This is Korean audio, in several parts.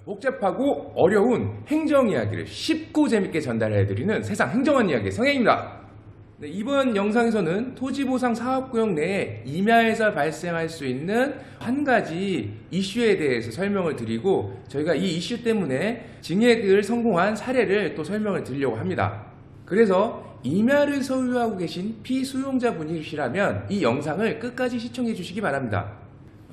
복잡하고 어려운 행정 이야기를 쉽고 재밌게 전달해드리는 세상 행정원 이야기의 성혜입니다. 네, 이번 영상에서는 토지보상 사업구역 내에 임야에서 발생할 수 있는 한 가지 이슈에 대해서 설명을 드리고, 저희가 이 이슈 때문에 증액을 성공한 사례를 또 설명을 드리려고 합니다. 그래서 임야를 소유하고 계신 피수용자분이시라면 이 영상을 끝까지 시청해 주시기 바랍니다.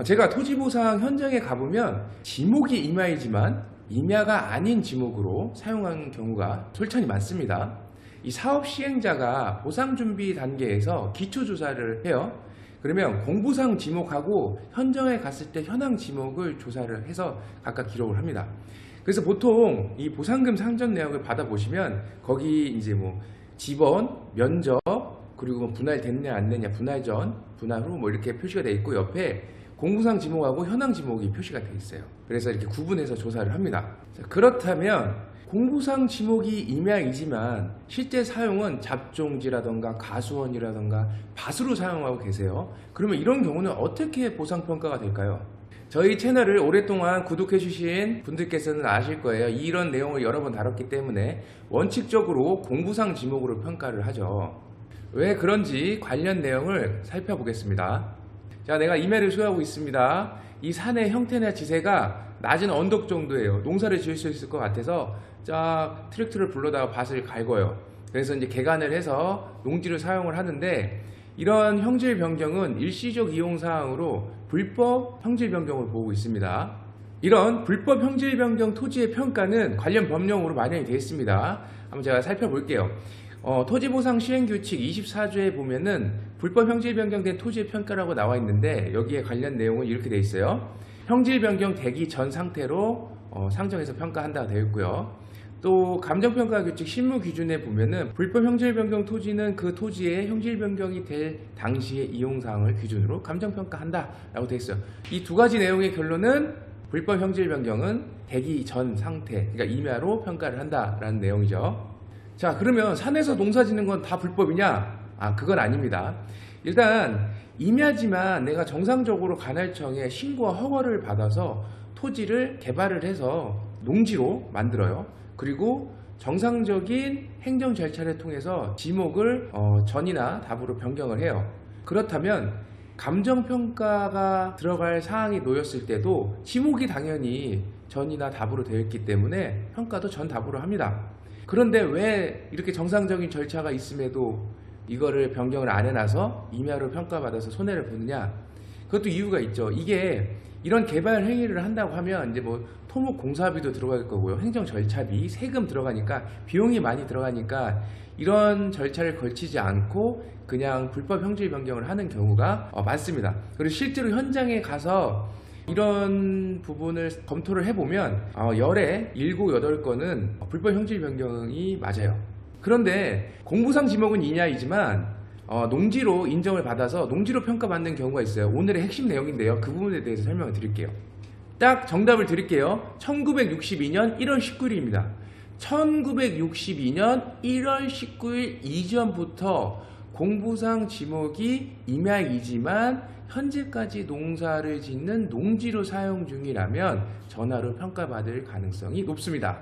제가 토지보상 현장에 가보면 지목이 임야이지만 임야가 아닌 지목으로 사용하는 경우가 솔찬히 많습니다. 이 사업 시행자가 보상 준비 단계에서 기초조사를 해요. 그러면 공부상 지목하고 현장에 갔을 때 현황 지목을 조사를 해서 각각 기록을 합니다. 그래서 보통 이 보상금 상전 내역을 받아보시면 거기 이제 뭐 지번, 면적, 그리고 뭐 분할 됐냐 안 됐냐, 분할 전, 분할 후 뭐 이렇게 표시가 되어 있고, 옆에 공부상 지목하고 현황 지목이 표시가 되어 있어요. 그래서 이렇게 구분해서 조사를 합니다. 자, 그렇다면 공부상 지목이 임야이지만 실제 사용은 잡종지라던가 가수원이라던가 밭으로 사용하고 계세요. 그러면 이런 경우는 어떻게 보상평가가 될까요? 저희 채널을 오랫동안 구독해주신 분들께서는 아실 거예요. 이런 내용을 여러 번 다뤘기 때문에 원칙적으로 공부상 지목으로 평가를 하죠. 왜 그런지 관련 내용을 살펴보겠습니다. 자, 내가 임야를 소유하고 있습니다. 이 산의 형태나 지세가 낮은 언덕 정도예요. 농사를 지을 수 있을 것 같아서 자, 트랙터를 불러다가 밭을 갈궈요. 그래서 이제 개간을 해서 농지를 사용을 하는데, 이런 형질 변경은 일시적 이용 사항으로 불법 형질 변경을 보고 있습니다. 이런 불법 형질 변경 토지의 평가는 관련 법령으로 마련이 되어 있습니다. 한번 제가 살펴볼게요. 토지보상 시행규칙 24조에 보면은 불법 형질 변경된 토지의 평가라고 나와 있는데, 여기에 관련 내용은 이렇게 되어 있어요. 형질 변경 되기 전 상태로 상정해서 평가한다고 되어 있고요. 또 감정평가 규칙 실무 기준에 보면은 불법 형질 변경 토지는 그 토지의 형질 변경이 될 당시의 이용 사항을 기준으로 감정평가한다라고 되어 있어요. 이 두 가지 내용의 결론은 불법 형질 변경은 되기 전 상태, 그러니까 임야로 평가를 한다라는 내용이죠. 자, 그러면 산에서 농사 짓는 건 다 불법이냐? 그건 아닙니다. 일단 임야지만 내가 정상적으로 관할청에 신고와 허가를 받아서 토지를 개발을 해서 농지로 만들어요. 그리고 정상적인 행정 절차를 통해서 지목을 전이나 답으로 변경을 해요. 그렇다면 감정평가가 들어갈 사항이 놓였을 때도 지목이 당연히 전이나 답으로 되어 있기 때문에 평가도 전 답으로 합니다. 그런데 왜 이렇게 정상적인 절차가 있음에도 이거를 변경을 안 해놔서 임야로 평가받아서 손해를 보느냐? 그것도 이유가 있죠. 이게 이런 개발 행위를 한다고 하면 이제 뭐 토목 공사비도 들어갈 거고요, 행정 절차비, 세금 들어가니까 비용이 많이 들어가니까 이런 절차를 걸치지 않고 그냥 불법 형질 변경을 하는 경우가 많습니다. 그리고 실제로 현장에 가서 이런 부분을 검토를 해보면 열에 7, 8건은 불법 형질 변경이 맞아요. 그런데 공부상 지목은 임야이지만 농지로 인정을 받아서 농지로 평가받는 경우가 있어요. 오늘의 핵심 내용인데요, 그 부분에 대해서 설명을 드릴게요. 딱 정답을 드릴게요. 1962년 1월 19일입니다. 1962년 1월 19일 이전부터 공부상 지목이 임야이지만 현재까지 농사를 짓는 농지로 사용 중이라면 전화로 평가받을 가능성이 높습니다.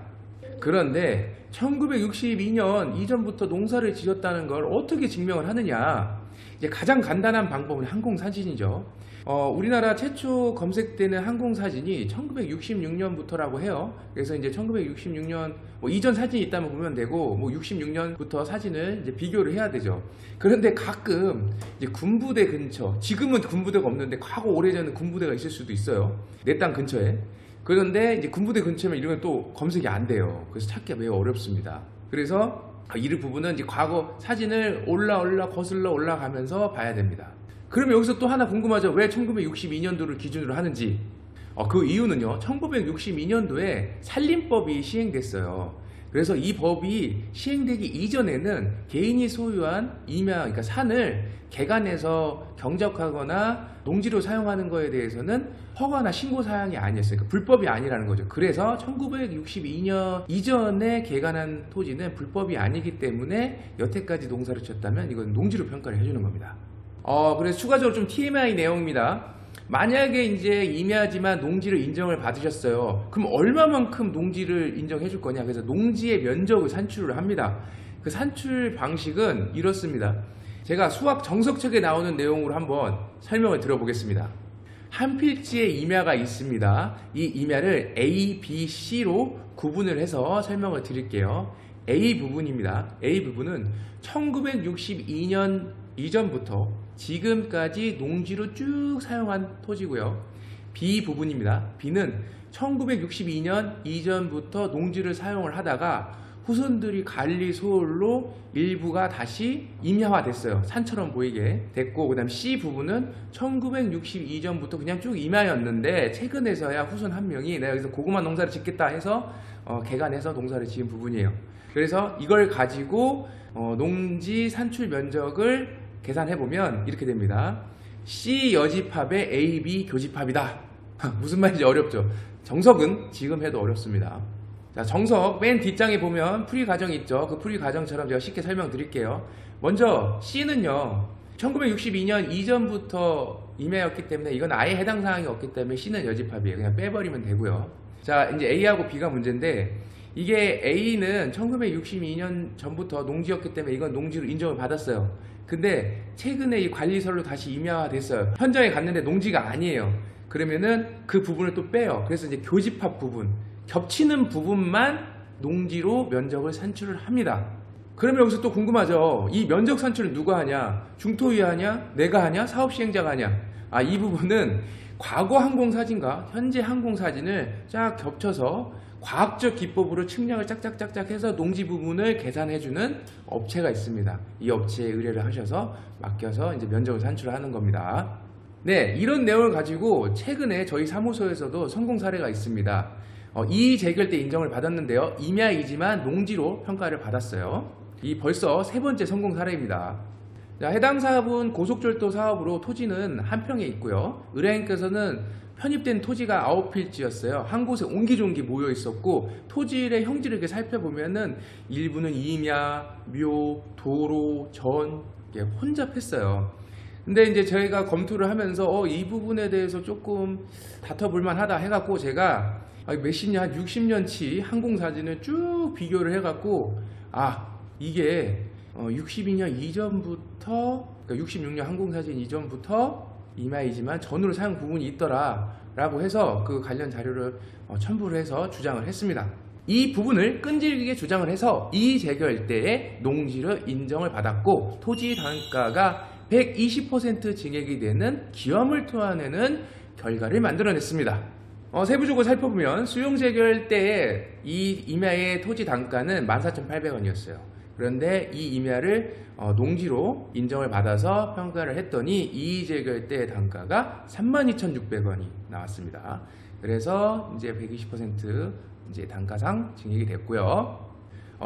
그런데 1962년 이전부터 농사를 지었다는 걸 어떻게 증명을 하느냐? 이제 가장 간단한 방법은 항공사진이죠. 우리나라 최초 검색되는 항공사진이 1966년부터라고 해요. 그래서 이제 1966년 뭐 이전 사진이 있다면 보면 되고, 뭐 66년부터 사진을 이제 비교를 해야 되죠. 그런데 가끔 이제 군부대 근처, 지금은 군부대가 없는데 과거 오래전에 군부대가 있을 수도 있어요. 내 땅 근처에. 그런데 이제 군부대 근처면 이런 건 또 검색이 안 돼요. 그래서 찾기가 매우 어렵습니다. 그래서 이 부분은 이제 과거 사진을 거슬러 올라가면서 봐야 됩니다. 그러면 여기서 또 하나 궁금하죠. 왜 1962년도를 기준으로 하는지. 그 이유는요, 1962년도에 산림법이 시행됐어요. 그래서 이 법이 시행되기 이전에는 개인이 소유한 임야, 그러니까 산을 개간해서 경작하거나 농지로 사용하는 거에 대해서는 허가나 신고 사항이 아니었어요. 그러니까 불법이 아니라는 거죠. 그래서 1962년 이전에 개간한 토지는 불법이 아니기 때문에 여태까지 농사를 지었다면 이건 농지로 평가를 해주는 겁니다. 그래서 추가적으로 좀 TMI 내용입니다. 만약에 이제 임야지만 농지를 인정을 받으셨어요. 그럼 얼마만큼 농지를 인정해 줄 거냐? 그래서 농지의 면적을 산출을 합니다. 그 산출 방식은 이렇습니다. 제가 수학 정석책에 나오는 내용으로 한번 설명을 들어보겠습니다. 한 필지에 임야가 있습니다. 이 임야를 A, B, C로 구분을 해서 설명을 드릴게요. A 부분입니다. A 부분은 1962년 이전부터 지금까지 농지로 쭉 사용한 토지고요. B 부분입니다. B는 1962년 이전부터 농지를 사용을 하다가 후손들이 관리 소홀로 일부가 다시 임야화 됐어요. 산처럼 보이게 됐고, 그 다음 C 부분은 1962년부터 그냥 쭉 임야였는데 최근에서야 후손 한 명이 내가 여기서 고구마 농사를 짓겠다 해서 개간해서 농사를 지은 부분이에요. 그래서 이걸 가지고 농지 산출 면적을 계산해보면 이렇게 됩니다. C 여집합의 A, B 교집합이다. 무슨 말인지 어렵죠? 정석은 지금 해도 어렵습니다. 자, 정석 맨 뒷장에 보면 풀이 과정이 있죠. 그 풀이 과정처럼 제가 쉽게 설명드릴게요. 먼저 C는요, 1962년 이전부터 임야였기 때문에 이건 아예 해당 사항이 없기 때문에 C는 여집합이에요. 그냥 빼버리면 되고요. 자, 이제 A하고 B가 문제인데, 이게 A는 1962년 전부터 농지였기 때문에 이건 농지로 인정을 받았어요. 근데 최근에 이 관리설로 다시 임야화 됐어요. 현장에 갔는데 농지가 아니에요. 그러면은 그 부분을 또 빼요. 그래서 이제 교집합 부분, 겹치는 부분만 농지로 면적을 산출을 합니다. 그러면 여기서 또 궁금하죠. 이 면적 산출을 누가 하냐? 중토위 하냐? 내가 하냐? 사업시행자가 하냐? 이 부분은 과거 항공사진과 현재 항공사진을 쫙 겹쳐서 과학적 기법으로 측량을 짝짝짝짝 해서 농지 부분을 계산해주는 업체가 있습니다. 이 업체에 의뢰를 하셔서 맡겨서 이제 면적을 산출하는 겁니다. 네, 이런 내용을 가지고 최근에 저희 사무소에서도 성공 사례가 있습니다. 이의 재결 때 인정을 받았는데요. 임야이지만 농지로 평가를 받았어요. 이 벌써 세 번째 성공 사례입니다. 자, 해당 사업은 고속철도 사업으로 토지는 한 평에 있고요. 의뢰인께서는 편입된 토지가 9필지였어요. 한 곳에 옹기종기 모여 있었고, 토지의 형질을 이렇게 살펴보면은 일부는 임야, 묘, 도로, 전 이렇게 혼잡했어요. 근데 이제 저희가 검토를 하면서 이 부분에 대해서 조금 다퉈볼 만하다 해갖고 제가 몇십 년, 한 60년치 항공사진을 쭉 비교를 해갖고 이게 62년 이전부터, 그러니까 66년 항공사진 이전부터 임야이지만 전으로 사용 부분이 있더라 라고 해서 그 관련 자료를 첨부를 해서 주장을 했습니다. 이 부분을 끈질기게 주장을 해서 이의 재결 때에 농지를 인정을 받았고, 토지 단가가 120% 증액이 되는 기염을 토해내는 결과를 만들어냈습니다. 세부적으로 살펴보면 수용 재결 때에 이 임야의 토지 단가는 14,800원이었어요. 그런데 이 임야를 농지로 인정을 받아서 평가를 했더니 이의 재결 때 단가가 32,600원이 나왔습니다. 그래서 이제 120% 이제 단가상 증액이 됐고요.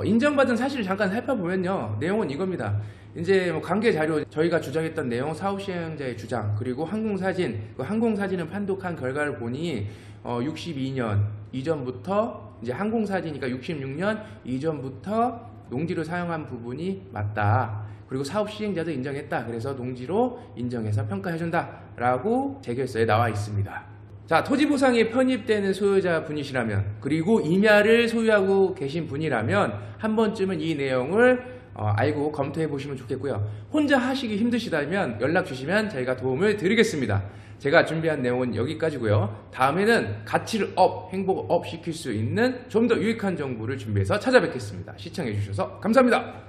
인정받은 사실을 잠깐 살펴보면요, 내용은 이겁니다. 이제 관계 자료, 저희가 주장했던 내용, 사업시행자의 주장, 그리고 항공사진, 그 항공사진을 판독한 결과를 보니 62년 이전부터, 이제 항공사진이니까 66년 이전부터 농지로 사용한 부분이 맞다. 그리고 사업시행자도 인정했다. 그래서 농지로 인정해서 평가해준다 라고 재결서에 나와 있습니다. 자, 토지보상에 편입되는 소유자 분이시라면, 그리고 임야를 소유하고 계신 분이라면 한 번쯤은 이 내용을 알고 검토해 보시면 좋겠고요. 혼자 하시기 힘드시다면 연락 주시면 저희가 도움을 드리겠습니다. 제가 준비한 내용은 여기까지고요. 다음에는 가치를 업, 행복을 업 시킬 수 있는 좀 더 유익한 정보를 준비해서 찾아뵙겠습니다. 시청해 주셔서 감사합니다.